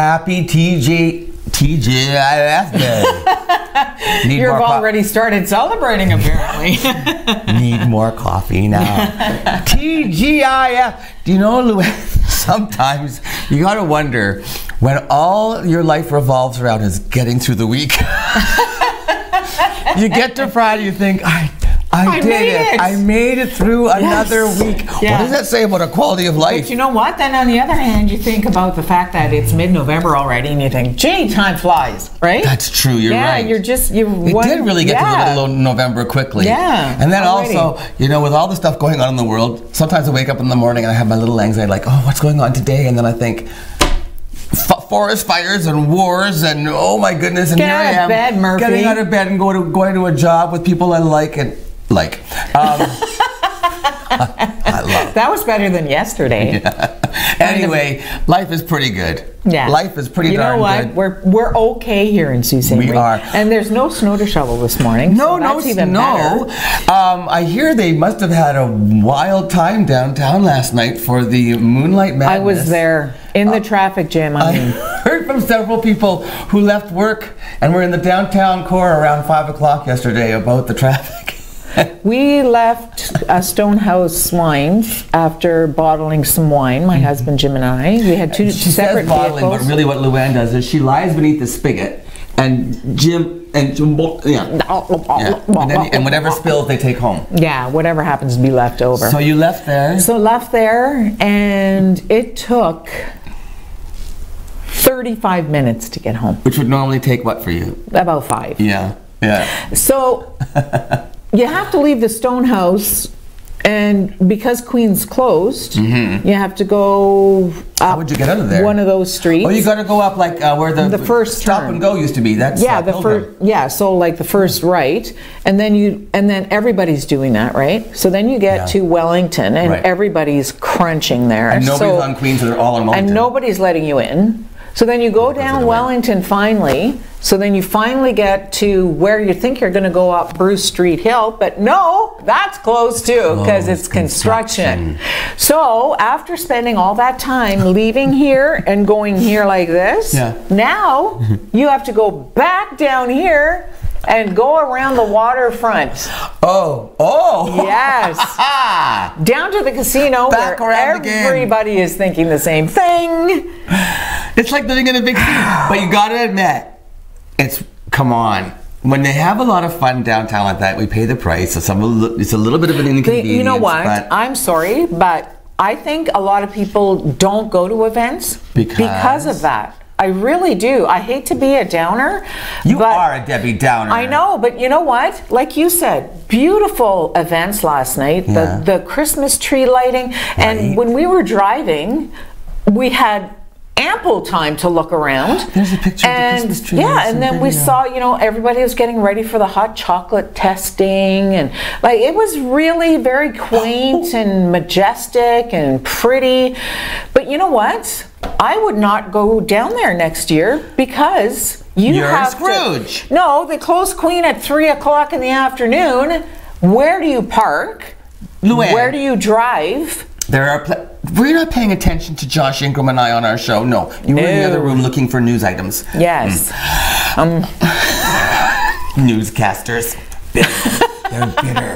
Happy TGIF Day. You've already started celebrating, apparently. Need more coffee now. TGIF. Do you know, Lou, sometimes you gotta wonder when all your life revolves around is getting through the week. You get to Friday, you think, I did it. I made it through another week. Yeah. What does that say about a quality of life? But you know what? Then on the other hand, you think about the fact that it's mid-November already, and you think, gee, time flies, right? That's true. You're right. Yeah, it did really get to the middle of November quickly. Yeah. And then also, you know, with all the stuff going on in the world, sometimes I wake up in the morning and I have my little anxiety, like, oh, what's going on today? And then I think, forest fires and wars and oh my goodness, and here I am, getting out of bed and going to a job with people I like and I love. That was better than yesterday. Yeah. Anyway, life is pretty good. Yeah. Life is pretty darn good. You know what? We're okay here in Sault Ste. Marie. We are. And there's no snow to shovel this morning. No, so that's no even snow. I hear they must have had a wild time downtown last night for the Moonlight Madness. I was there in the traffic jam. I mean, heard from several people who left work and were in the downtown core around 5 o'clock yesterday about the traffic. We left Stonehouse Wines after bottling some wine, my husband Jim and I. We had two separate bottling, vehicles. but really what Luann does is she lies beneath the spigot and Jim, and whatever spills they take home. Yeah, whatever happens to be left over. So you left there? So left there, and it took 35 minutes to get home. Which would normally take what for you? About 5. Yeah, yeah. So you have to leave the Stonehouse, and because Queen's closed, you have to go up. How would you get out of there? One of those streets. Oh, you got to go up like where the first stop turn. And go used to be. That's so like the first right, and then everybody's doing that, right? So then you get to Wellington, and everybody's crunching there. And nobody's on Queen, so they're all on Wellington. And nobody's letting you in. So then you go down Wellington finally. So then you finally get to where you think you're going to go up Bruce Street Hill, but no, that's closed too because it's construction. So after spending all that time leaving here and going here like this, now you have to go back down here and go around the waterfront. Yes. Down to the casino where everybody is thinking the same thing. It's like living in a big city, but you gotta admit, come on. When they have a lot of fun downtown like that, we pay the price. So it's a little bit of an inconvenience. You know what? I'm sorry, but I think a lot of people don't go to events because of that. I really do. I hate to be a downer. You are a Debbie Downer. I know, but you know what? Like you said, beautiful events last night. The Christmas tree lighting. And when we were driving, we had ample time to look around. There's a picture of the Christmas tree. Yeah, and then we saw, you know, everybody was getting ready for the hot chocolate testing, and like it was really very quaint and majestic and pretty. But you know what? I would not go down there next year because you're Scrooge. No, they close Queen at 3 o'clock in the afternoon. Where do you park? Luann. Where do you drive? We're not paying attention to Josh Ingram and I on our show. No, you were in the other room looking for news items. Yes. Newscasters. They're bitter.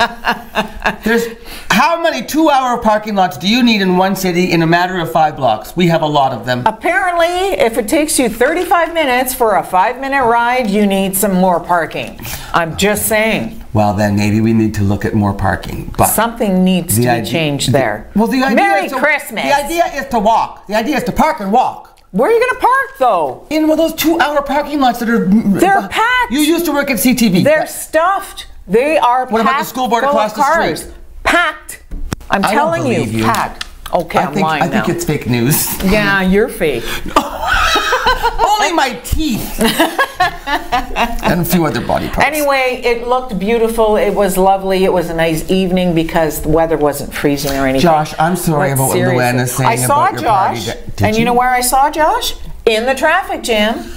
There's how many 2-hour parking lots do you need in one city in a matter of 5 blocks? We have a lot of them. Apparently, if it takes you 35 minutes for a 5-minute ride, you need some more parking. I'm just saying. Well, then maybe we need to look at more parking. But something needs to be changed there. Well, the idea Merry Christmas. The idea is to walk. The idea is to park and walk. Where are you going to park, though? In one of those 2-hour parking lots that are... They're packed. You used to work at CTV. They're stuffed. They are What about the school board across the street? Packed. I'm telling you, packed. Okay, I'm lying now. I think it's fake news. Yeah, you're fake. Only my teeth. And a few other body parts. Anyway, it looked beautiful. It was lovely. It was a nice evening because the weather wasn't freezing or anything. Josh, I'm sorry about what Luann is saying about your party. I saw Josh. And you know where I saw Josh? In the traffic jam.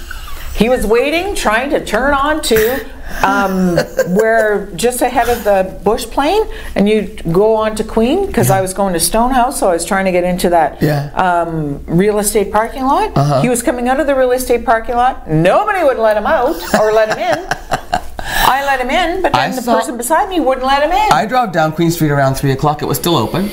He was waiting, trying to turn on to where just ahead of the Bush plane, and you go on to Queen, because I was going to Stonehouse, so I was trying to get into that real estate parking lot. He was coming out of the real estate parking lot. Nobody would let him out or let him in. I let him in, but then the person beside me wouldn't let him in. I drove down Queen Street around 3 o'clock. It was still open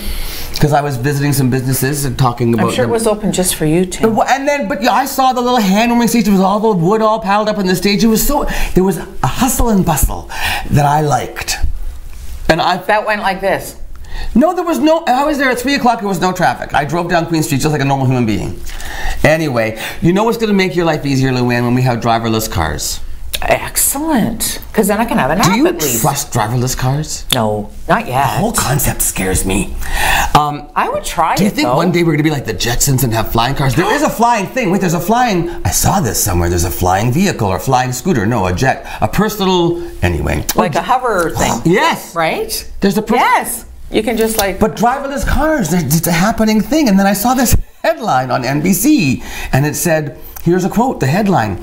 because I was visiting some businesses and talking about. I'm sure it was open just for you, Tim. And then, but yeah, I saw the little hand warming stage. There was all the wood all piled up on the stage. It was there was a hustle and bustle that I liked, and that went like this. No, there was no. I was there at 3 o'clock. There was no traffic. I drove down Queen Street just like a normal human being. Anyway, you know what's going to make your life easier, Luann, when we have driverless cars? Excellent, because then I can have a nap. Do you at least. trust driverless cars? No, not yet. The whole concept scares me. I would try it. Do you think one day we're going to be like the Jetsons and have flying cars? There is a flying thing. Wait, there's a flying. I saw this somewhere. There's a flying vehicle or flying scooter. No, a jet, a personal. Anyway, like a hover thing. Yes. Right. There's a. Yes. You can just like. But driverless cars, it's a happening thing. And then I saw this headline on NBC, and it said. Here's a quote, the headline,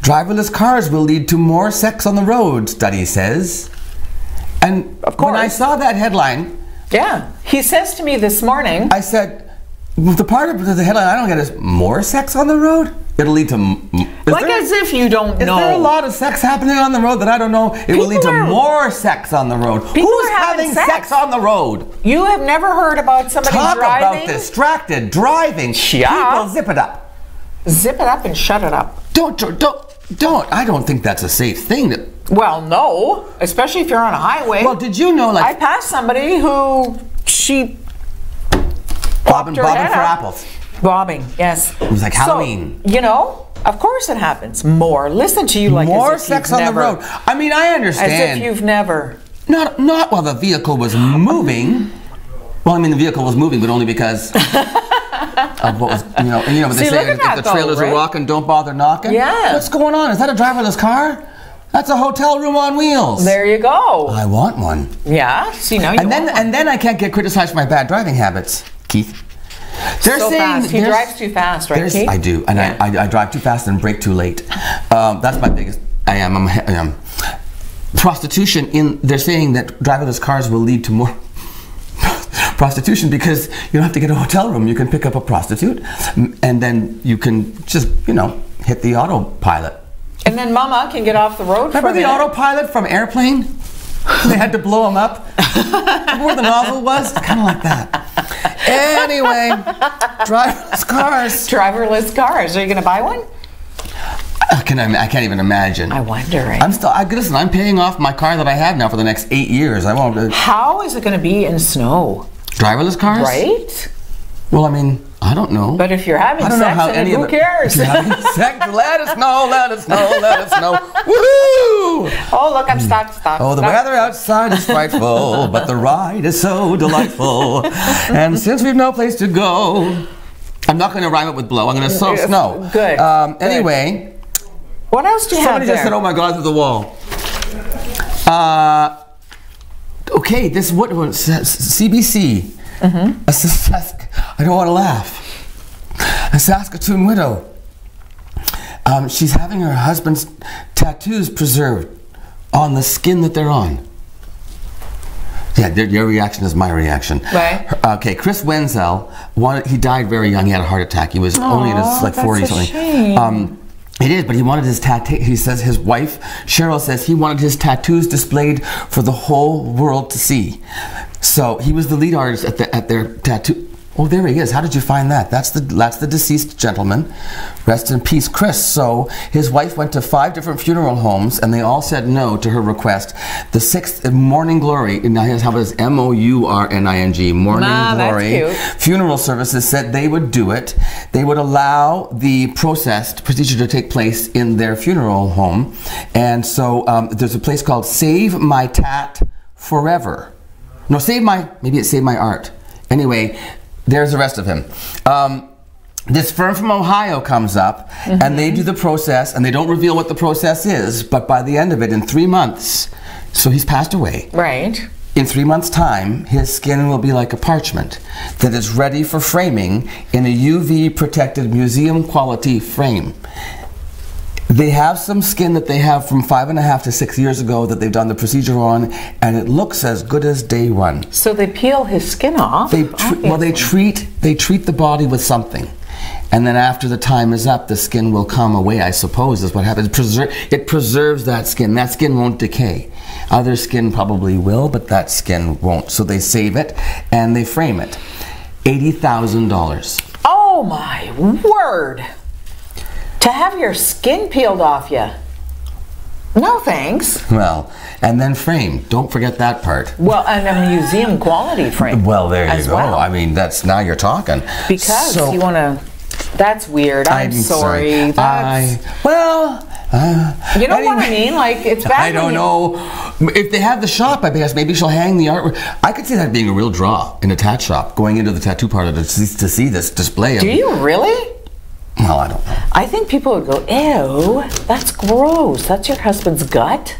driverless cars will lead to more sex on the road, study says. And of course, when I saw that headline... Yeah, he says to me this morning... I said, the part of the headline I don't get is, more sex on the road? It'll lead to... as if you don't know. Is there a lot of sex happening on the road that I don't know? It will lead to more sex on the road. Who's having sex on the road? You have never heard about somebody driving? Talk about distracted driving. Yeah. People zip it up. Zip it up and shut it up. Don't. I don't think that's a safe thing. Well, no, especially if you're on a highway. Well, did you know, like... I passed somebody who, she... Bobbing for apples. Bobbing, yes. It was like Halloween. So, you know, of course it happens. More. Listen to you like more as if sex you've on never, the road. I mean, I understand. As if you've never... Not while the vehicle was moving. Well, I mean, the vehicle was moving, but only because... of what was, what they say, if the trailers are rocking, don't bother knocking. Yeah. What's going on? Is that a driverless car? That's a hotel room on wheels. There you go. I want one. Yeah. See, now you want one. And then I can't get criticized for my bad driving habits, Keith. They're so saying fast. He drives too fast, right, Keith? I do, and I drive too fast and brake too late. That's my biggest. I am. Prostitution. They're saying that driverless cars will lead to more prostitution because you don't have to get a hotel room. You can pick up a prostitute, and then you can just hit the autopilot. And then Mama can get off the road. Remember the autopilot from Airplane? They had to blow him up. Where the novel was, kind of like that. Anyway, driverless cars. Driverless cars. Are you going to buy one? I can't even imagine. I wonder. Listen, I'm paying off my car that I have now for the next 8 years. I won't. How is it going to be in snow? Driverless cars? Right? Well, I mean, I don't know. But if you're having sex, who cares? If you're having sex, let us know, let us know, let us know. Woohoo! Oh, look, I'm stuck. Oh, the weather outside is frightful, but the ride is so delightful. And since we've no place to go, I'm not going to rhyme it with blow. I'm going to sow snow. Good. Anyway. What else do you have there? Somebody just said, oh my God, through the wall. Okay, this what CBC. I don't want to laugh. A Saskatoon widow. She's having her husband's tattoos preserved on the skin that they're on. Yeah, your reaction is my reaction. Right. Okay, Chris Wenzel, he died very young. He had a heart attack. He was only in his 40s. That's a shame. It is, but he wanted his tattoo. He says his wife, Cheryl, says he wanted his tattoos displayed for the whole world to see. So he was the lead artist at their tattoo. Oh, there he is. How did you find that? That's the deceased gentleman. Rest in peace, Chris. So his wife went to 5 different funeral homes, and they all said no to her request. The 6th Morning Glory, now here's how it is, MOURNING, Morning Glory funeral services said they would do it. They would allow the procedure to take place in their funeral home. And so there's a place called Save My Tat Forever. No, maybe it's Save My Art. Anyway, there's the rest of him. This firm from Ohio comes up, and they do the process, and they don't reveal what the process is, but by the end of it, in 3 months, so he's passed away. Right. In 3 months' time, his skin will be like a parchment that is ready for framing in a UV-protected museum-quality frame. They have some skin that they have from 5.5 to 6 years ago that they've done the procedure on, and it looks as good as day one. So they peel his skin off? They treat the body with something. And then after the time is up, the skin will come away, I suppose, is what happens. It preserves that skin. That skin won't decay. Other skin probably will, but that skin won't. So they save it and they frame it. $80,000. Oh my word! To have your skin peeled off you. No thanks. Well, and then framed. Don't forget that part. Well, and a museum quality frame. Well, there you go. Well. I mean, now you're talking. Because so, you want to... That's weird. I'm sorry. You know what I mean? Like, it's bad. I don't know. If they have the shop, I guess maybe she'll hang the artwork. I could see that being a real draw in a tat shop, going into the tattoo parlor to see this display. Do you really? Well, I don't know. I think people would go, ew, that's gross. That's your husband's gut?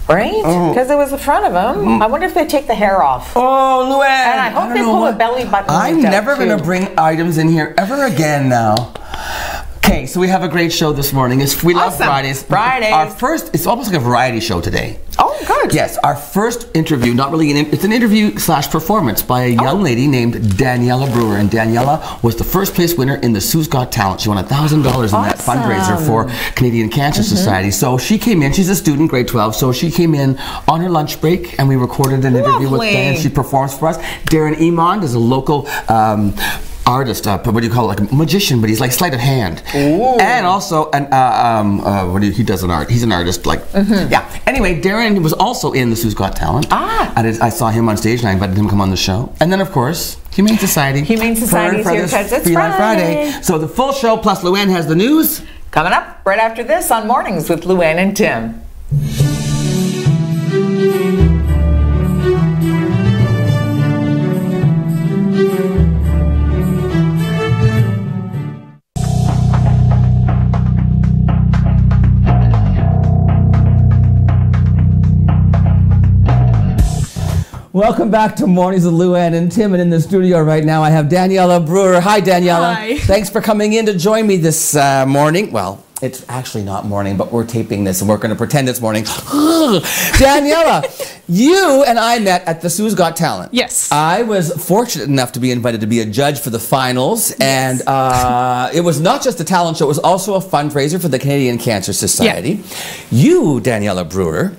Right? Because it was the front of him. I wonder if they take the hair off. Oh, Luann. And I hope they pull a belly button. I'm never going to bring items in here ever again now. Okay, so we have a great show this morning. We love Fridays. Our first, it's almost like a variety show today. Oh, good. Yes, our first interview, not really it's an interview / performance by a young lady named Daniella Brewer. And Daniella was the first place winner in the Sue's Got Talent. She won $1,000 in that fundraiser for Canadian Cancer Society. So she came in, she's a student, grade 12, so she came in on her lunch break and we recorded an interview with Dan. She performs for us. Darren Emond is a local artist, what do you call it, like a magician, but he's like sleight of hand. Ooh. And also, he does an art, he's an artist, like, yeah. Anyway, Darren was also in the Sue's Got Talent. I saw him on stage and I invited him to come on the show. And then, of course, Humane Society. Humane Society is here because it's Friday. So the full show, plus Luann has the news. Coming up right after this on Mornings with Luann and Tim. Welcome back to Mornings with Luann and Tim, and in the studio right now I have Daniella Brewer. Hi, Daniella. Hi. Thanks for coming in to join me this morning. Well, it's actually not morning, but we're taping this and we're going to pretend it's morning. Daniella, you and I met at the Sue's Got Talent. Yes. I was fortunate enough to be invited to be a judge for the finals, and it was not just a talent show, it was also a fundraiser for the Canadian Cancer Society. Yeah. You, Daniella Brewer,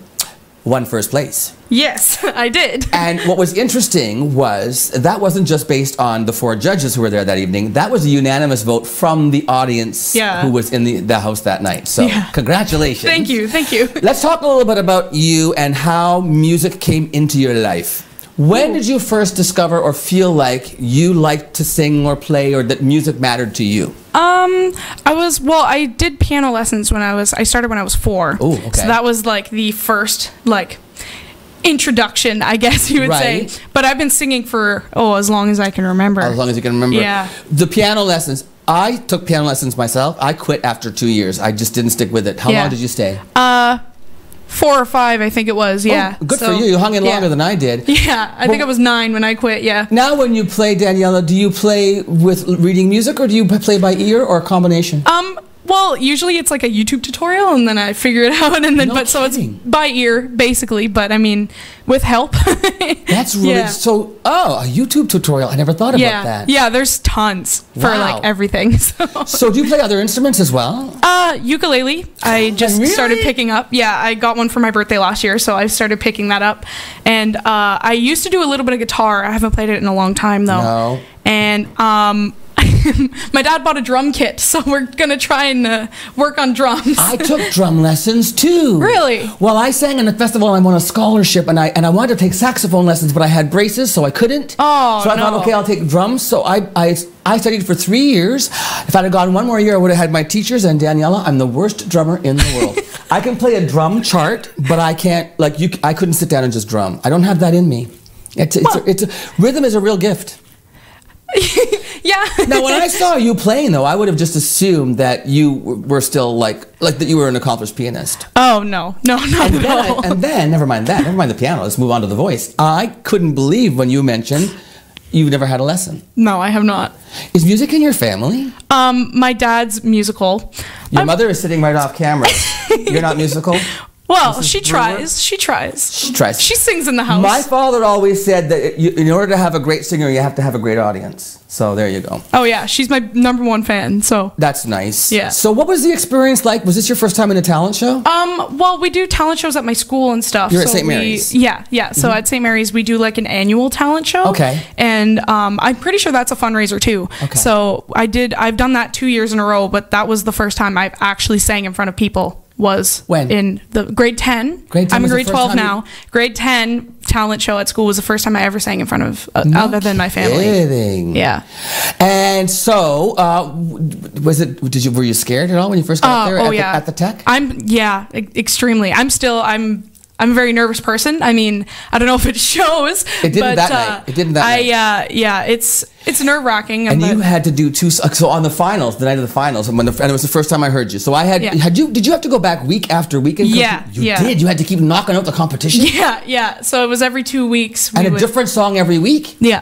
won first place. Yes, I did. And what was interesting was that wasn't just based on the 4 judges who were there that evening. That was a unanimous vote from the audience who was in the house that night. So congratulations. Thank you, thank you. Let's talk a little bit about you and how music came into your life. When did you first discover or feel like you liked to sing or play, or that music mattered to you? I did piano lessons I started when I was 4. Oh, okay. So that was like the first, introduction, I guess you would say. But I've been singing for, as long as I can remember. As long as you can remember. Yeah. The piano lessons, I took piano lessons myself. I quit after 2 years. I just didn't stick with it. How long did you stay? 4 or 5, I think it was, yeah. Oh, good for you. You hung in longer than I did. Yeah, I think I was 9 when I quit, yeah. Now when you play, Daniella, do you play with reading music, or do you play by ear, or a combination? Well, usually it's like a YouTube tutorial, and then I figure it out, and then so it's by ear basically. But I mean, with help. That's really so. Oh, a YouTube tutorial! I never thought about that. Yeah, there's tons for everything. So do you play other instruments as well? Ukulele. I just started picking up. Yeah, I got one for my birthday last year, so I started picking that up. And I used to do a little bit of guitar. I haven't played it in a long time though. No. And my dad bought a drum kit, so we're gonna try and work on drums. I took drum lessons too. Really? Well, I sang in a festival and I won a scholarship, and I wanted to take saxophone lessons, but I had braces, so I couldn't. Oh, so I thought, okay, I'll take drums. So I studied for 3 years. If I'd have gone 1 more year, I would have had my teachers. And Daniella, I'm the worst drummer in the world. I can play a drum chart, but I can't. I couldn't sit down and just drum. I don't have that in me. Rhythm is a real gift. Yeah. Now, when I saw you playing, though, I would have just assumed that you were still that you were an accomplished pianist. Oh no. And then, never mind that. Never mind the piano. Let's move on to the voice. I couldn't believe when you mentioned You've never had a lesson? No, I have not. Is music in your family? My dad's musical. Your mother is sitting right off camera. You're not musical? Well, she tries. She tries. She tries. She sings in the house. My father always said that in order to have a great singer, you have to have a great audience. So there you go. Oh yeah, she's my #1 fan. So that's nice. Yeah. So what was the experience like? Was this your first time in a talent show? Well, we do talent shows at my school and stuff. You're at St. Mary's. Yeah. So at St. Mary's, we do like an annual talent show. Okay. And I'm pretty sure that's a fundraiser too. Okay. So I've done that 2 years in a row, but that was the first time I've actually sang in front of people. Was when? In the grade 10. Grade 10 I'm in was the grade first 12 time now. Grade 10 talent show at school was the first time I ever sang in front of other than my family. Kidding. Yeah. And so, were you scared at all when you first got there at the tech? Extremely. I'm a very nervous person. I mean, I don't know if it shows. It didn't that night. It didn't that night. It's nerve-wracking. And you had to do so on the finals, the night of the finals, and it was the first time I heard you. So did you have to go back week after week? And Yeah. You did? You had to keep knocking out the competition? Yeah. So it was every 2 weeks. And a different song every week? Yeah.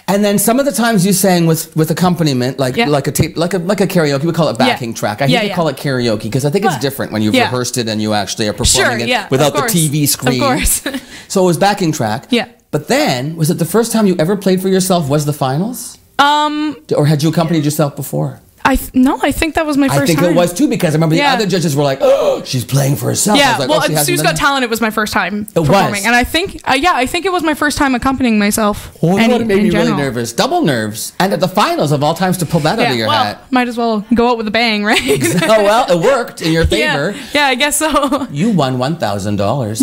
And then some of the times you sang with accompaniment, like a tape, like a karaoke. We call it backing track. I hate to call it karaoke because I think it's different when you've rehearsed it and you actually are performing it without the TV screen. Of course. So it was backing track. Yeah. But then, was it the first time you ever played for yourself was the finals? Or had you accompanied yourself before? I think that was my first time. I think it was too, because I remember the other judges were like, "Oh, she's playing for herself." Yeah, I was like, well, Sue's Got Talent, it was my first time performing. And I think it was my first time accompanying myself. Oh, that would have made me really nervous. Double nerves. And at the finals of all times to pull that out of your hat. Might as well go out with a bang, right? Oh, well, it worked in your favor. Yeah, I guess so. You won $1,000.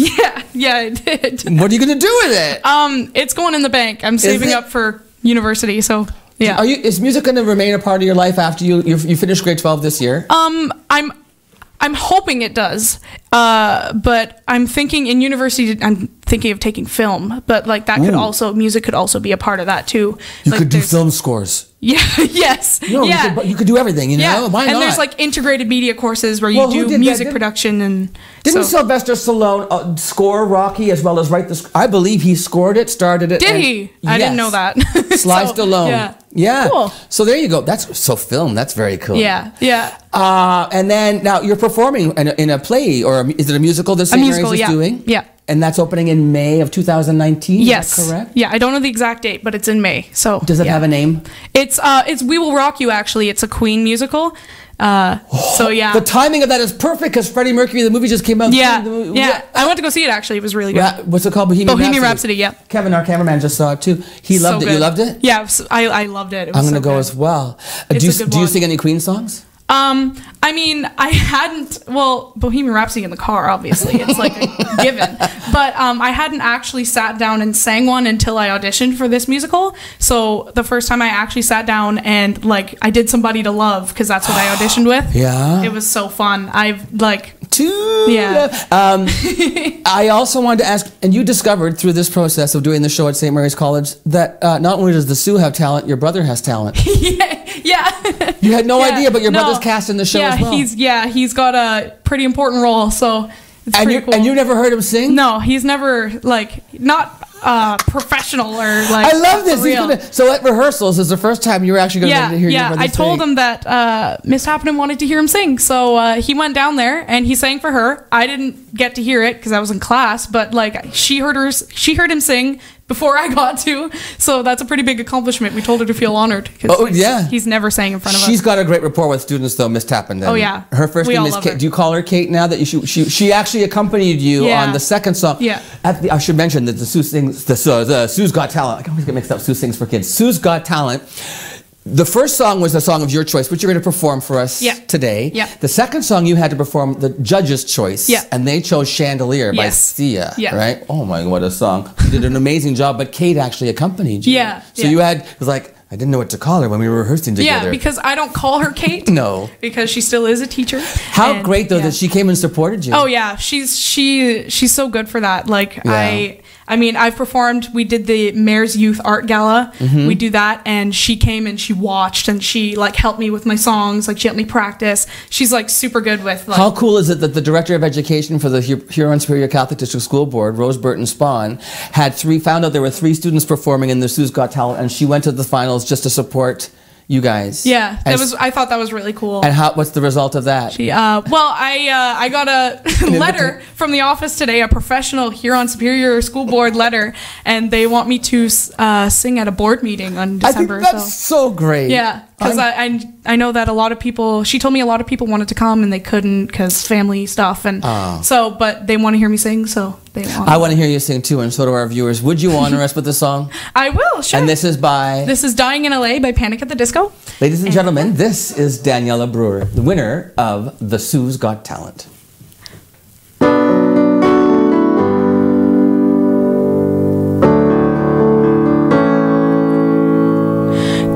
Yeah, I did. What are you going to do with it? It's going in the bank. I'm saving up for university, so... Yeah. Is music going to remain a part of your life after you finish grade 12 this year? I'm hoping it does. But I'm thinking in university, I'm thinking of taking film, but like that music could also be a part of that too. You could do film scores. Yeah. Yes. No, yeah. You could do everything. You know. Yeah. Why not? And there's like integrated media courses where you do music production and. Didn't Sylvester Stallone score Rocky as well as write the? I believe he scored it, started it. Did he? I didn't know that. Sly Stallone. Yeah. Cool. So there you go. That's film. That's very cool. Yeah. And then now you're performing in a play, or is it a musical that St. Mary's is doing? Yeah. And that's opening in May of 2019. Yes. Is that correct? Yeah. I don't know the exact date, but it's in May. So. Does it have a name? It's We Will Rock You. Actually, it's a Queen musical. So yeah. The timing of that is perfect because Freddie Mercury, the movie just came out. Yeah. I went to go see it. Actually, it was really good. What's it called? Bohemian Rhapsody. Yeah. Kevin, our cameraman, just saw it too. He loved it. You loved it? Yeah, I loved it. I'm gonna go as well. Do you sing any Queen songs? I mean, I hadn't. Well, Bohemian Rhapsody in the car, obviously, it's like a given. But I hadn't actually sat down and sang one until I auditioned for this musical. So the first time I actually sat down and like I did Somebody to Love because that's what I auditioned with. Yeah, it was so fun. I've like. Yeah. I also wanted to ask, and you discovered through this process of doing the show at St. Mary's College that not only does the Sue have talent, your brother has talent. Yeah. You had no idea, but your brother's cast in the show as well. He's got a pretty important role, so it's pretty cool. And you never heard him sing? No, he's never not professional or like. I love this. So at rehearsals is the first time you were actually going to hear your brother sing. I told him that Miss Happening wanted to hear him sing, so he went down there and he sang for her. I didn't get to hear it because I was in class, but like she heard him sing before I got to, so that's a pretty big accomplishment. We told her to feel honored. He's never sang in front of us. She's got a great rapport with students, though, Miss Tappen. Oh yeah, her first name is Kate. Do you call her Kate now? That she actually accompanied you on the second song. Yeah. I should mention that the Sue sings the Sue's Got Talent. I always get mixed up. Sue sings for kids. Sue's Got Talent. The first song was a song of your choice, which you're going to perform for us today. Yeah. The second song you had to perform the judge's choice. Yeah. And they chose Chandelier by Sia. Yeah. Right? Oh my, what a song. You did an amazing job, but Kate actually accompanied you. Yeah. So you had, it was like, I didn't know what to call her when we were rehearsing together. Yeah, because I don't call her Kate. No. Because she still is a teacher. How great though that she came and supported you. Oh yeah, she's so good for that. Like I mean, I've performed, we did the Mayor's Youth Art Gala. We do that, and she came and she watched, and she like helped me with my songs, like she helped me practice. She's like super good with like... How cool is it that the Director of Education for the Huron Superior Catholic District School Board, Rose Burton Spawn, found out there were 3 students performing in the Sue's Got Talent, and she went to the finals just to support you guys. Yeah, I thought that was really cool. And what's the result of that? I got a letter from the office today, a professional Huron Superior School Board letter, and they want me to sing at a board meeting on December. I think that's so great. Yeah, because I know that a lot of people, she told me a lot of people wanted to come and they couldn't because family stuff, and but they want to hear me sing, so they want. I want to hear you sing too, and so do our viewers. Would you honor us with a song? I will, sure. And this is Dying in LA by Panic at the Disco. Ladies and gentlemen, this is Daniella Brewer, the winner of the Sue's Got Talent.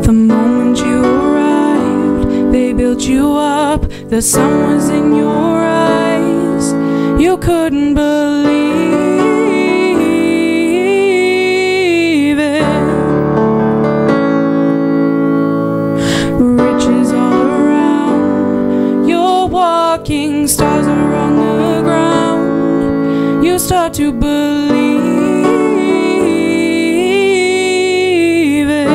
The moment you arrived, they built you up. The sun was in your eyes. You couldn't believe it. Riches all around. You're walking, stars are on the ground. You start to believe it.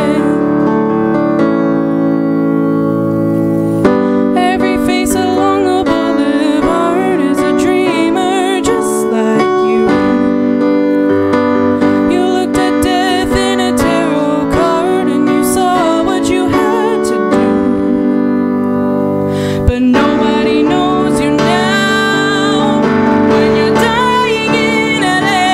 Every face along the boulevard is a dreamer just like you. You looked at death in a tarot card and you saw what you had to do. But nobody knows you now when you're dying in LA.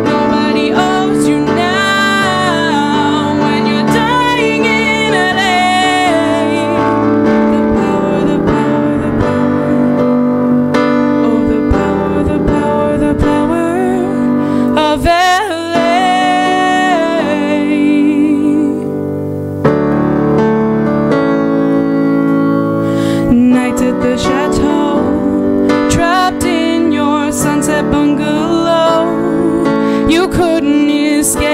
Nobody owes you now when you're dying in LA. The power, the power, the power. Oh, the power, the power, the power of LA. Nights at the chateau, trapped in your sunset bungalow. You couldn't escape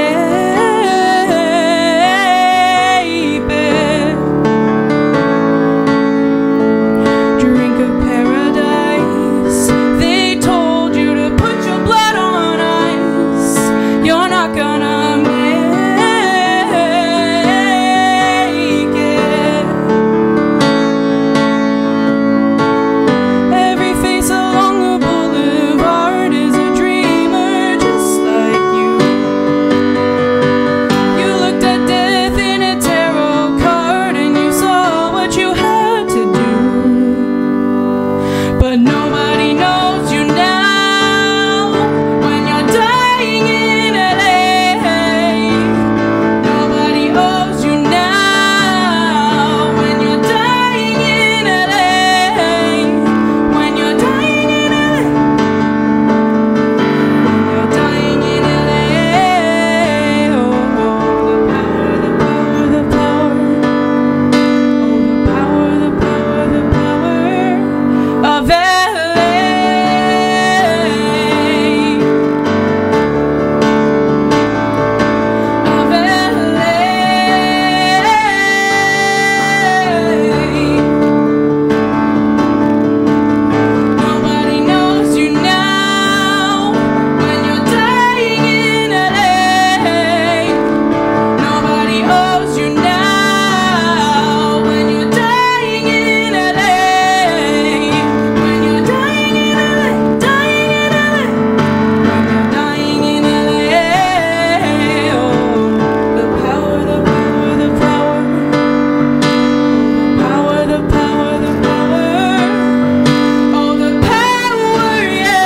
it. Drink of paradise. They told you to put your blood on ice. You're not gonna make it. Every face along the boulevard is a dreamer just like you. You looked at death in a tarot card and you saw what you had to do. But nobody knows you now when you're dying in LA. Nobody owes you now when you're dying in LA. When you're dying in LA. When you're dying in LA. Oh, the power, the power, the power. Oh, the power, the power, the power of LA. Of LA. Nobody knows you now when you're dying in LA. Nobody owes you now when you're dying in LA. When you're dying in LA, dying in LA. When you're dying in LA. Oh, the power, the power, the power. Power, the power, the power. Oh, the power, yeah.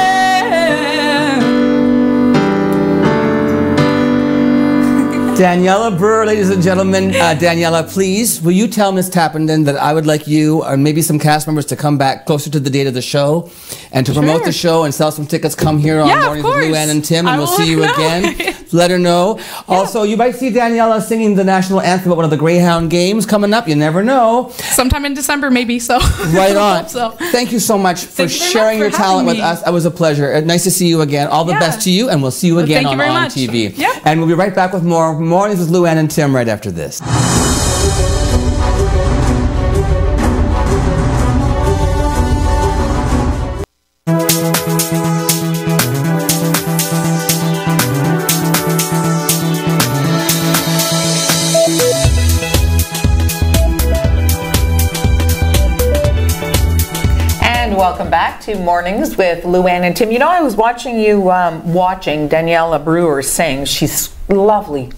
Daniella Brewer, ladies and gentlemen. Daniella, please, will you tell Miss Tappenden that I would like you or maybe some cast members to come back closer to the date of the show and to promote the show and sell some tickets. Come here on Yeah, of Mornings with course. Luann and Tim, and I we'll will see you let you know. again. let her know. Also, you might see Daniella singing the national anthem at one of the Greyhound games coming up. You never know. Sometime in December, maybe. So right on. So. Thank you so much for sharing your talent with us. It was a pleasure. Nice to see you again. All the best to you, and we'll see you again on ONNtv. Yep. And we'll be right back with more Mornings with Luann and Tim right after this. Welcome back to Mornings with Luann and Tim. You know, I was watching you watching Daniella Brewer sing. She's lovely,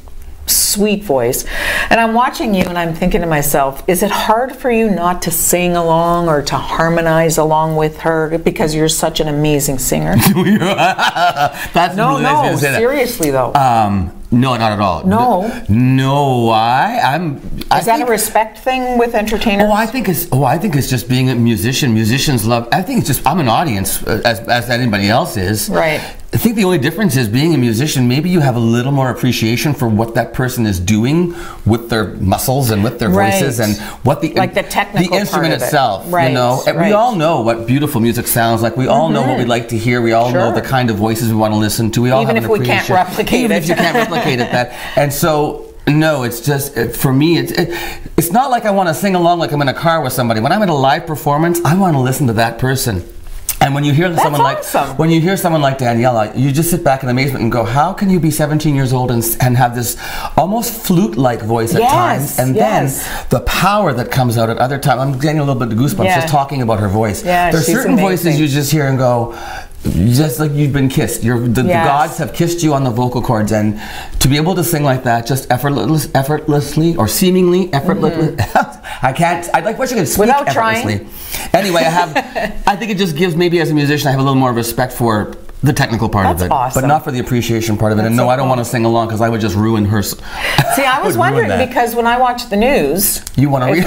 sweet voice. And I'm watching you and I'm thinking to myself, is it hard for you not to sing along or to harmonize along with her because you're such an amazing singer? That's no, really nice to say that. Seriously though. No, not at all. No. No, Is that a respect thing with entertainers? I think it's just being a musician. Musicians love. I think it's just I'm an audience as anybody else is. Right. I think the only difference is being a musician. Maybe you have a little more appreciation for what that person is doing with their muscles and with their voices and what the technical instrument part of itself. Right. You know, and we all know what beautiful music sounds like. We all know what we like to hear. We all know the kind of voices we want to listen to. We all even have if an we can't replicate even it. if you can't replicate it. And so. No, it's just, for me, it's not like I want to sing along like I'm in a car with somebody. When I'm at a live performance, I want to listen to that person. And when you hear someone like Daniella, you just sit back in amazement and go, how can you be 17 years old and have this almost flute-like voice at times? And then the power that comes out at other times. I'm getting a little bit of goosebumps just talking about her voice. Yeah, there's certain voices you just hear and go, just like you've been kissed. The gods have kissed you on the vocal cords, and to be able to sing like that, just effortlessly or seemingly effortlessly. I wish I could speak without effortlessly. Trying. Anyway, I think it just gives, maybe as a musician, I have a little more respect for the technical part of it, but not for the appreciation part of it. And no, I don't want to sing along because I would just ruin her. See, I was wondering because when I watch the news, you want to read?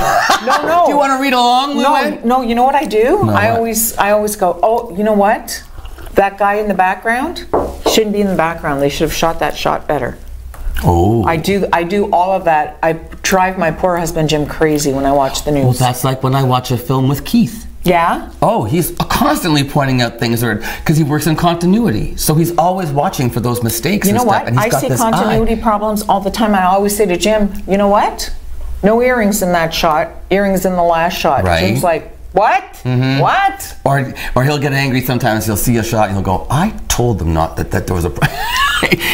No. Do you want to read along, Luann? No. You know what I do? No, I always go, oh, you know what? That guy in the background shouldn't be in the background. They should have shot that shot better. Oh. I do all of that. I drive my poor husband Jim crazy when I watch the news. Well, that's like when I watch a film with Keith. Yeah? Oh, he's constantly pointing out things because he works in continuity. So he's always watching for those mistakes and stuff. You know what? And I see continuity problems all the time. I always say to Jim, you know what? No earrings in that shot. Earrings in the last shot. Right. Jim's like, what? Mm-hmm. What? Or he'll get angry sometimes. He'll see a shot and he'll go, I told them not that there was a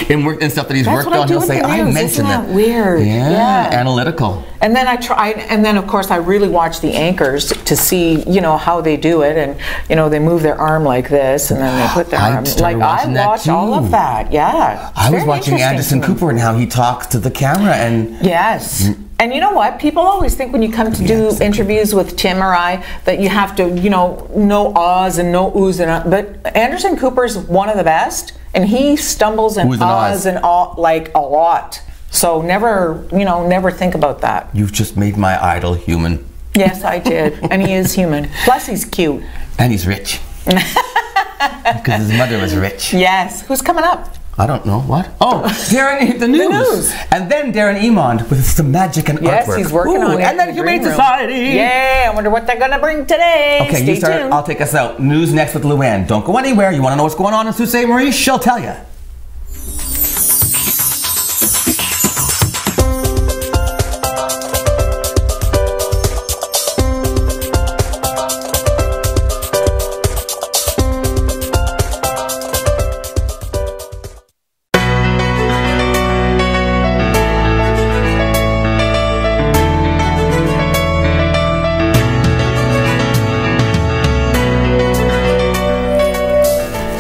in work and stuff that he's worked on. He'll say, I mentioned that. Weird. Yeah, analytical. And then and then of course I really watch the anchors to see, you know, how they do it, and you know, they move their arm like this and then they put their arm like I watch all of that. Yeah. I was watching Anderson Cooper and how he talks to the camera and yes. And you know what? People always think when you come to do interviews with Tim or I that you have to, you know ahs and no oohs and but Anderson Cooper's one of the best, and he stumbles and ahs and like a lot. So never think about that. You've just made my idol human. Yes, I did. And he is human. Plus he's cute. And he's rich. Because his mother was rich. Yes. Who's coming up? I don't know. What? Oh, Darren, the news. And then Darren Emond with some magic and artwork. Yes, he's working on it. And then Humane Society. Yay, I wonder what they're going to bring today. Okay, Stay you start. tuned. I'll take us out. News next with Luann. Don't go anywhere. You want to know what's going on in Sault Ste. Marie? She'll tell you.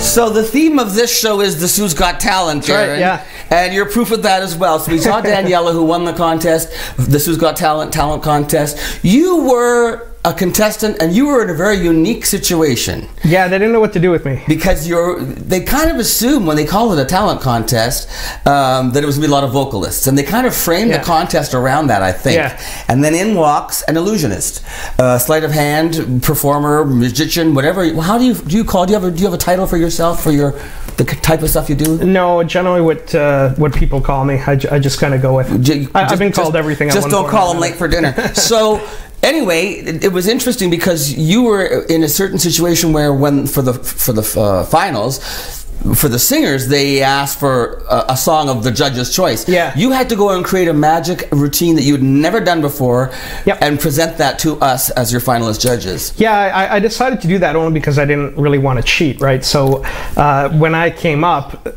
So the theme of this show is the Sioux's Got Talent, Darren. Right, yeah. And you're proof of that as well. So we saw Daniella, who won the contest, the Sioux's Got Talent contest. You were a contestant, and you were in a very unique situation. Yeah, they didn't know what to do with me. Because they kind of assume when they call it a talent contest that it was going to be a lot of vocalists. And they kind of framed the contest around that, I think. Yeah. And then in walks an illusionist, sleight of hand, performer, musician, whatever. How do you have a title for yourself for the type of stuff you do? No, generally what people call me. I just kind of go with. I've been called everything. Just don't call them late for dinner. So. Anyway, it was interesting because you were in a certain situation where for the finals, for the singers, they asked for a song of the judge's choice. Yeah. You had to go and create a magic routine that you had never done before and present that to us as your finalist judges. Yeah, I decided to do that only because I didn't really want to cheat, right? So when I came up,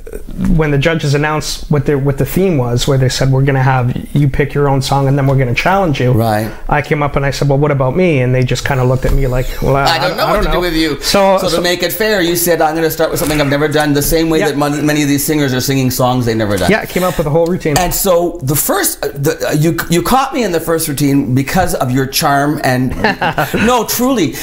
when the judges announced what the theme was, where they said, we're going to have you pick your own song and then we're going to challenge you. Right. I came up and I said, well, what about me? And they just kind of looked at me like, well, I don't know what to do with you. So to make it fair, you said, I'm going to start with something I've never done, the same way that many of these singers are singing songs they've never done. Yeah, I came up with a whole routine. And so the first, you caught me in the first routine because of your charm and no, truly,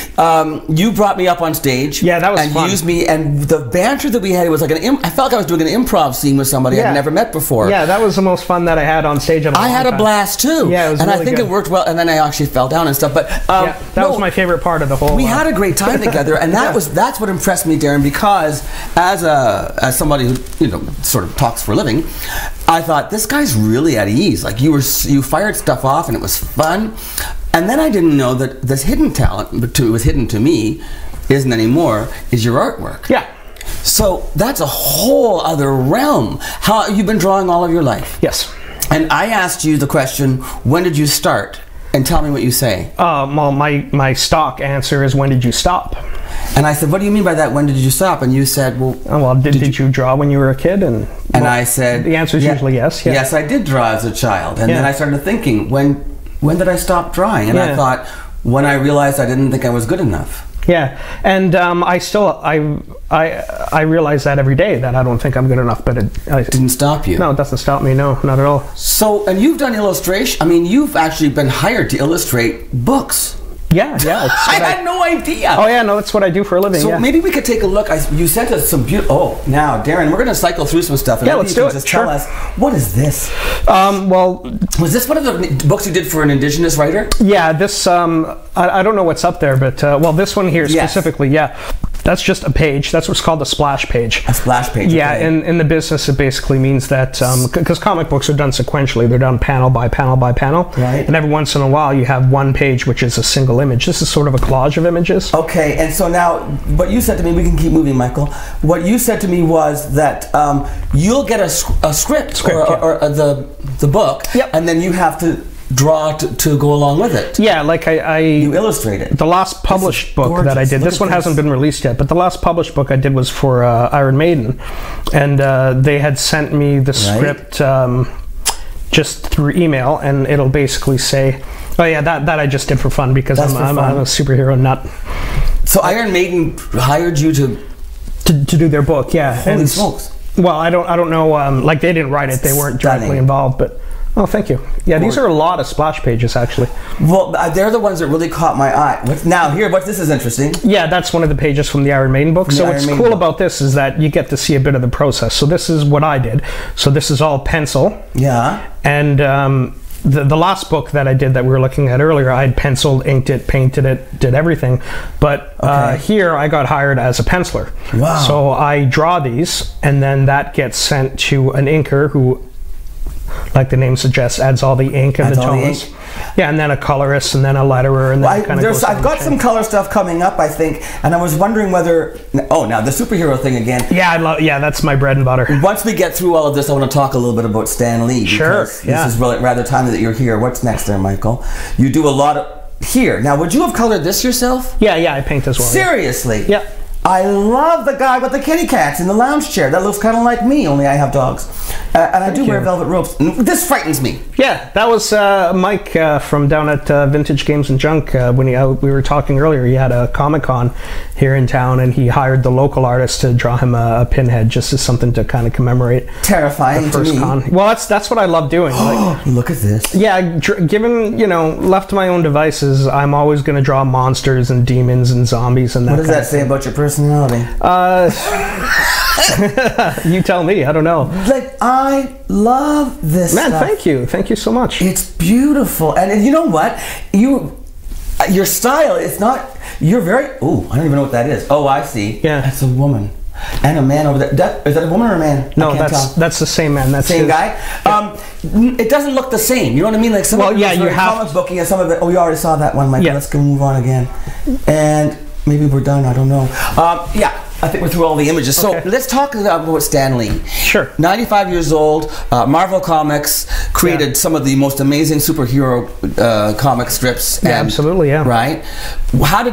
you brought me up on stage. Yeah, that was and fun. Used me, and the banter that we had, it was like I felt like I was doing an improv scene with somebody I'd never met before. Yeah, that was the most fun that I had on stage. I had a blast too. Yeah, it was and really I think good. it worked well. And then I actually fell down and stuff. But that was my favorite part of the whole. We had a great time together, and that's what impressed me, Darren. Because as somebody who sort of talks for a living, I thought this guy's really at ease. Like you fired stuff off, and it was fun. And then I didn't know that this hidden talent, but it was hidden to me, isn't anymore, is your artwork. Yeah. So that's a whole other realm. How you've been drawing all of your life? Yes. And I asked you the question, when did you start? And tell me what you say. Well, my stock answer is, when did you stop? And I said, what do you mean by that? When did you stop? And you said, well, did you draw when you were a kid? And I said, the answer is usually yes. Yeah. Yes, I did draw as a child. And then I started thinking, when did I stop drawing? And I thought, when I realized I didn't think I was good enough. Yeah, and I realize that every day, that I don't think I'm good enough, but it didn't stop you. No, it doesn't stop me. No, not at all. So, and you've done illustration. I mean, you've actually been hired to illustrate books. Yeah. I had no idea. Oh yeah, no, that's what I do for a living. So maybe we could take a look. You sent us some beautiful. Oh, now Darren, we're going to cycle through some stuff. And let's do it. Just tell us, what is this? Well, was this one of the books you did for an Indigenous writer? Yeah, this. I don't know what's up there, but this one here specifically, that's just a page. That's what's called a splash page. A splash page. Yeah, in the business, it basically means that because comic books are done sequentially, they're done panel by panel by panel. Right. And every once in a while, you have one page which is a single image. This is sort of a collage of images. Okay, and so now, what you said to me, we can keep moving, Michael. What you said to me was that you'll get a script or the book, and then you have to draw to go along with it. Yeah, like you illustrate it. The last published book that I did, this one hasn't been released yet, but the last published book I did was for Iron Maiden, and they had sent me the script just through email, and it'll basically say, oh yeah, that I just did for fun because I'm a superhero nut. So Iron Maiden hired you to do their book, yeah. Holy smokes. Well, I don't know, like they didn't write it, they weren't directly involved, but oh, thank you. Yeah, these are a lot of splash pages, actually. Well, they're the ones that really caught my eye. Now, this is interesting. Yeah, that's one of the pages from the Iron Maiden book. So what's cool about this is that you get to see a bit of the process. So this is what I did. So this is all pencil. Yeah. And the last book that I did that we were looking at earlier, I had penciled, inked it, painted it, did everything. But here I got hired as a penciler. Wow. So I draw these, and then that gets sent to an inker who, like the name suggests, adds all the ink and the tones. Yeah, and then a colorist, and then a letterer, and then I've got some color stuff coming up, I think, and I was wondering whether. Oh, now the superhero thing again. Yeah, that's my bread and butter. Once we get through all of this, I want to talk a little bit about Stan Lee. Sure. This is rather timely that you're here. What's next there, Michael? You do a lot of here. Now, would you have colored this yourself? Yeah, I paint as well. Seriously? Yeah. I love the guy with the kitty cats in the lounge chair. That looks kind of like me, only I have dogs. And I do wear velvet ropes. This frightens me. Yeah, that was Mike from down at Vintage Games and Junk. When we were talking earlier, he had a Comic-Con here in town, and he hired the local artist to draw him a pinhead, just as something to kind of commemorate. Terrifying the first to me. con. Well, that's what I love doing. Like, look at this. Yeah, given, left to my own devices, I'm always going to draw monsters and demons and zombies and that. What does that say about your personality? You tell me. I don't know. Like, I love this Man, stuff. Thank you so much. It's beautiful, and you know what? Your style is not. You're very. Oh, I don't even know what that is. Oh, I see. Yeah, that's a woman and a man over there. Is that a woman or a man? No, that's the same man. That's same his guy. Yeah. It doesn't look the same. You know what I mean? Like some of it is very comic booky, and some of it. Oh, we already saw that one. Mike. Yeah. Let's go move on again, and maybe we're done. I don't know. Yeah. I think we're through all the images. Okay. So let's talk about Stan Lee. Sure. 95 years old, Marvel Comics, created some of the most amazing superhero comic strips. Yeah, absolutely, yeah. Right?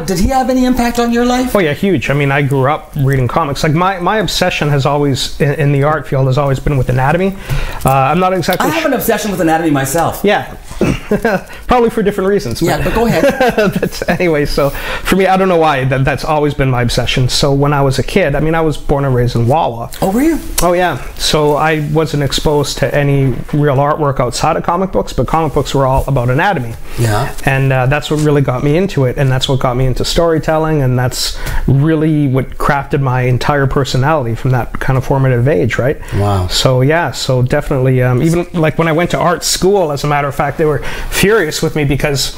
Did he have any impact on your life? Oh yeah, huge. I mean, I grew up reading comics. Like my obsession has always, in the art field, has always been with anatomy. I'm not exactly I have an obsession with anatomy myself. Yeah. Probably for different reasons. Yeah, but go ahead. But anyway, so for me, I don't know why, that's always been my obsession. So when I was a kid, I mean, I was born and raised in Wawa. Oh, were you? Oh, yeah. So I wasn't exposed to any real artwork outside of comic books, but comic books were all about anatomy. Yeah. And that's what really got me into it, and that's what got me into storytelling, and that's really what crafted my entire personality from that kind of formative age, right? Wow. So, yeah, so definitely, even like when I went to art school, as a matter of fact, they were furious with me because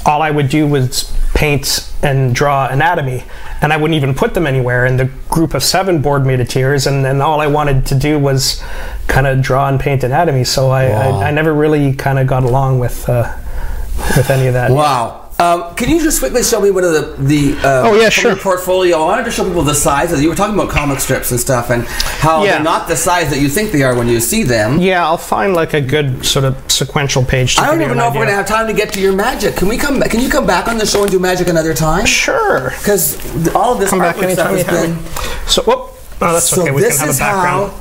all I would do was paint and draw anatomy, and I wouldn't even put them anywhere, and the group of 7 bored me to tears, and then all I wanted to do was kind of draw and paint anatomy, so I never really kind of got along with any of that. Wow. Can you just quickly show me one of the oh yeah, sure. portfolio? I wanted to show people the size of you were talking about comic strips and stuff, and how they're not the size that you think they are when you see them. Yeah, I'll find like a good sort of sequential page to I don't even know if we're going to have time to get to your magic. Can you come back on the show and do magic another time? Sure. Because all of this artwork stuff has been... So, whoop. Oh, that's okay. We can have a background.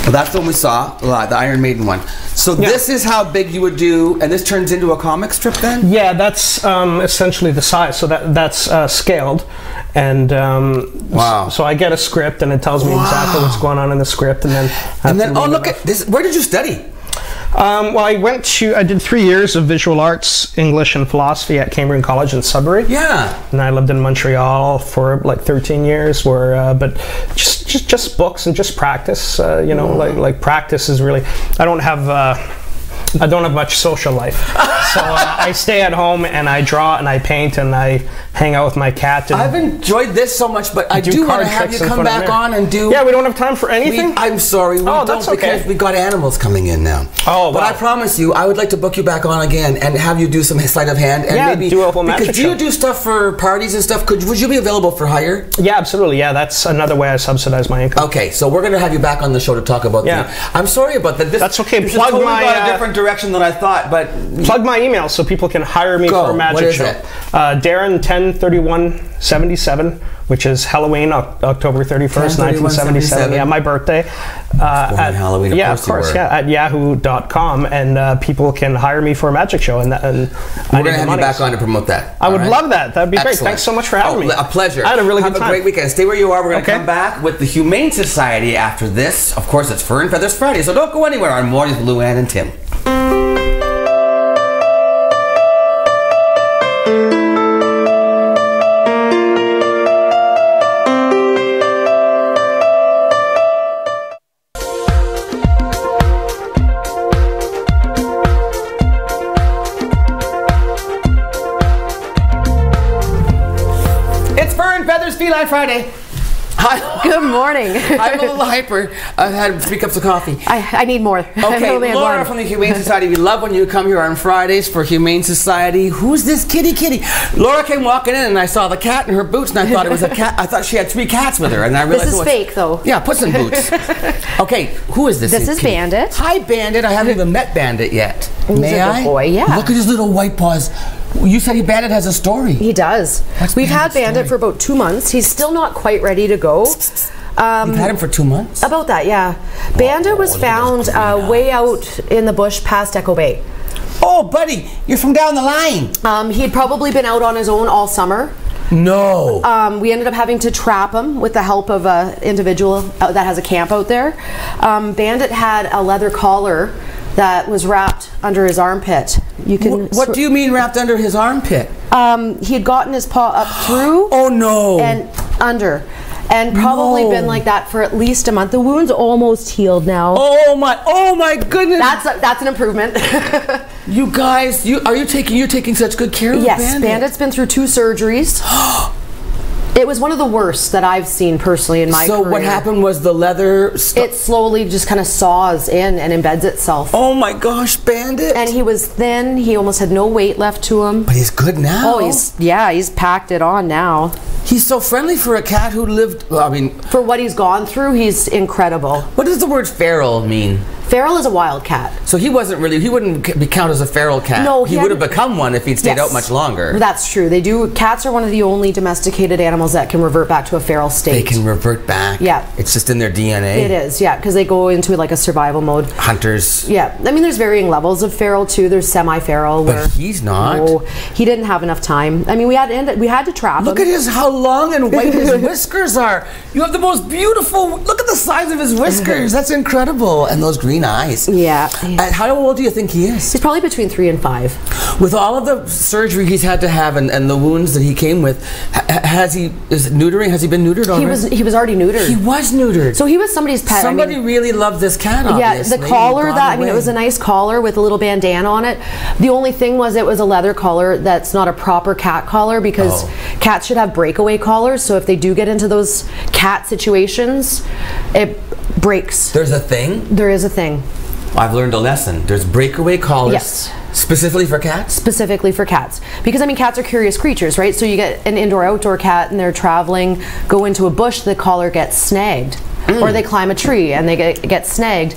Well, that's the one we saw, the Iron Maiden one. So this is how big you would do, and this turns into a comic strip then? Yeah, that's essentially the size. So that's scaled, and wow. So I get a script, and it tells me exactly what's going on in the script, and then oh, look at this. Where did you study? Well, I did 3 years of visual arts, English, and philosophy at Cambrian College in Sudbury. Yeah. And I lived in Montreal for like 13 years, but just books and just practice. Like practice is really. I don't have much social life, so I stay at home and I draw and I paint and I hang out with my cat. And I've enjoyed this so much, but I do want to have you come back on and do. Yeah, we don't have time for anything. I'm sorry, we don't, that's okay. because we got animals coming in now. Oh, but I promise you, I would like to book you back on again and have you do some sleight of hand and maybe do a whole magic show. Do you do stuff for parties and stuff? Would you be available for hire? Yeah, absolutely. Yeah, that's another way I subsidize my income. Okay, so we're going to have you back on the show to talk about that. I'm sorry about that. That's okay. This Plug totally got a different direction than I thought. But plug my email so people can hire me for a magic show. Darren 103177, which is Halloween, October 31st, 1977. Yeah, my birthday. At Halloween, of course. Yeah, at yahoo.com, and people can hire me for a magic show. And we're going to have you back on to promote that. I would love that. That'd be great. Thanks so much for having me. A pleasure. I had a really good time. Have a great weekend. Stay where you are. We're going to come back with the Humane Society after this. Of course, it's Fur and Feathers Friday, so don't go anywhere on Mornings with Lou Ann and Tim. Feline Friday. Hi. Good morning. I'm a little hyper. I've had 3 cups of coffee. I need more. Okay, Laura from the Humane Society. We love when you come here on Fridays for Humane Society. Who's this kitty? Laura came walking in and I saw the cat in her boots and I thought it was a cat. I thought she had 3 cats with her and I realized this is fake though. Yeah, Puss in Boots. Okay, who is this? This is kitty? Bandit. Hi, Bandit. I haven't even met Bandit yet. May I? Good boy, yeah. Look at his little white paws. You said Bandit has a story. He does. We've had Bandit for about 2 months. He's still not quite ready to go. You've had him for 2 months? About that, yeah. Bandit was found way out in the bush past Echo Bay. Oh, buddy, you're from down the line. He had probably been out on his own all summer. No. We ended up having to trap him with the help of an individual that has a camp out there. Bandit had a leather collar that was wrapped under his armpit. You can. What do you mean wrapped under his armpit? He had gotten his paw up through. Oh no. And under. And probably been like that for at least a month. The wound's almost healed now. Oh my goodness. That's an improvement. You guys, you're taking such good care of Yes, Bandit. Bandit's been through 2 surgeries. It was one of the worst that I've seen personally in my career. So what happened was the leather... It slowly just kind of saws in and embeds itself. Oh my gosh, Bandit. And he was thin. He almost had no weight left to him. But he's good now. Oh, he's packed it on now. He's so friendly for a cat who lived... Well, I mean... For what he's gone through, he's incredible. What does the word feral mean? Feral is a wild cat. So he wouldn't be counted as a feral cat. No, he would have become one if he'd stayed out much longer. That's true. They do. Cats are one of the only domesticated animals that can revert back to a feral state. They can revert back. Yeah. It's just in their DNA. It is, yeah, because they go into like a survival mode. Hunters. Yeah. I mean, there's varying levels of feral too. There's semi-feral. But he's not. No, he didn't have enough time. I mean, we had to trap him. Look at how long and white his whiskers are. You have the most beautiful... Look at the size of his whiskers. That's incredible. And those green eyes. Yeah. How old do you think he is? He's probably between 3 and 5. With all of the surgery he's had to have and the wounds that he came with, has he been neutered already? He was already neutered. He was neutered. So he was somebody's pet. Somebody really loved this cat, obviously. Yeah, the collar it was a nice collar with a little bandana on it. The only thing was it was a leather collar that's not a proper cat collar because cats should have breakaway collars. So if they do get into those cat situations, it breaks. There's a thing? There is a thing. I've learned a lesson. There's breakaway collars. Yes. Specifically for cats? Specifically for cats. Because, I mean, cats are curious creatures, right? So you get an indoor-outdoor cat and they're traveling, go into a bush, the collar gets snagged. Or they climb a tree and they get snagged.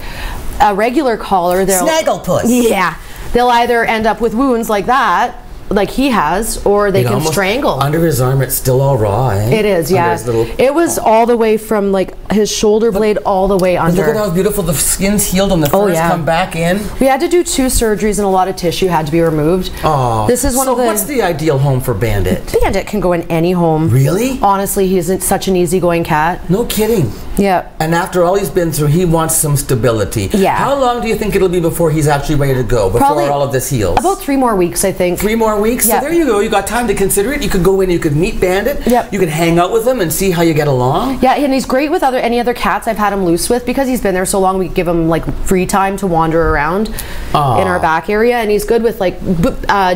A regular collar, they'll... Snagglepuss. Yeah. They'll either end up with wounds like that, like he has, or they can strangle. Under his arm, it's still all raw, eh? It is, yeah. It was all the way from like his shoulder blade all the way under. Look at how beautiful the skin's healed and the fur's come back in. We had to do 2 surgeries and a lot of tissue had to be removed. Oh, this is one of the. So what's the ideal home for Bandit? Bandit can go in any home. Really? Honestly, he's such an easygoing cat. No kidding. Yeah. And after all he's been through, he wants some stability. Yeah. How long do you think it'll be before he's actually ready to go? Before Probably all of this heals? About 3 more weeks, I think. 3 more weeks? Yeah. So there you go. You got time to consider it. You could go in, you could meet Bandit. Yep. You could hang out with him and see how you get along. Yeah, and he's great with any other cats I've had him loose with because he's been there so long. We give him like free time to wander around in our back area, and he's good with like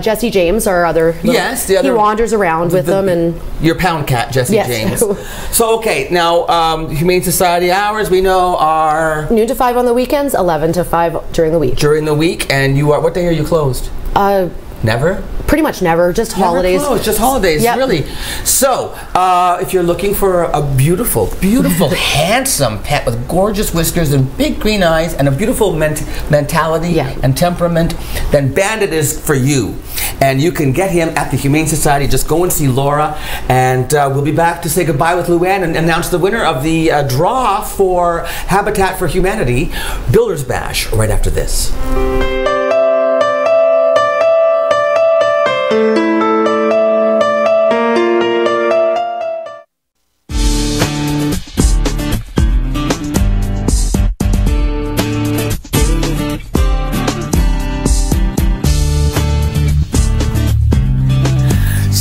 Jesse James, our other. He wanders around with them and. Your pound cat, Jesse James. So okay, now Humane Society hours we know are noon to 5 on the weekends, 11 to 5 during the week. During the week, and you are. What day are you closed? Never? Pretty much never. Just holidays. Closed, just holidays, really. So, if you're looking for a beautiful, beautiful, handsome pet with gorgeous whiskers and big green eyes and a beautiful mentality and temperament, then Bandit is for you. And you can get him at the Humane Society. Just go and see Laura. And we'll be back to say goodbye with Luann and announce the winner of the draw for Habitat for Humanity Builders Bash right after this.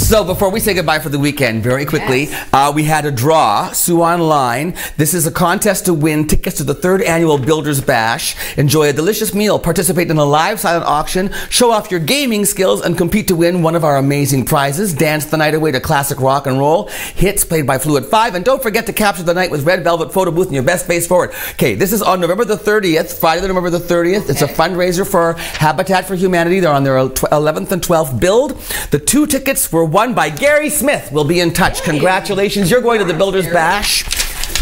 So before we say goodbye for the weekend, very quickly, we had a draw, Sue Online. This is a contest to win tickets to the 3rd annual Builders Bash. Enjoy a delicious meal, participate in a live silent auction, show off your gaming skills, and compete to win one of our amazing prizes. Dance the night away to classic rock and roll, hits played by Fluid 5, and don't forget to capture the night with Red Velvet Photo Booth and your best face forward. Okay, this is on November the 30th, Friday, November the 30th. It's a fundraiser for Habitat for Humanity. They're on their 11th and 12th build. The 2 tickets were won by Gary Smith. We'll be in touch. Congratulations. You're going to the Builders Bash.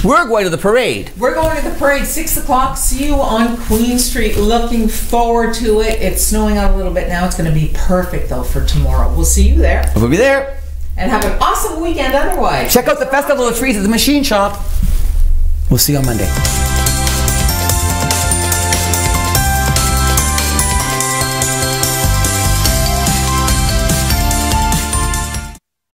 We're going to the parade. We're going to the parade, 6 o'clock. See you on Queen Street. Looking forward to it. It's snowing out a little bit now. It's going to be perfect, though, for tomorrow. We'll see you there. We'll be there. And have an awesome weekend otherwise. Check out the Festival of Trees at the Machine Shop. We'll see you on Monday.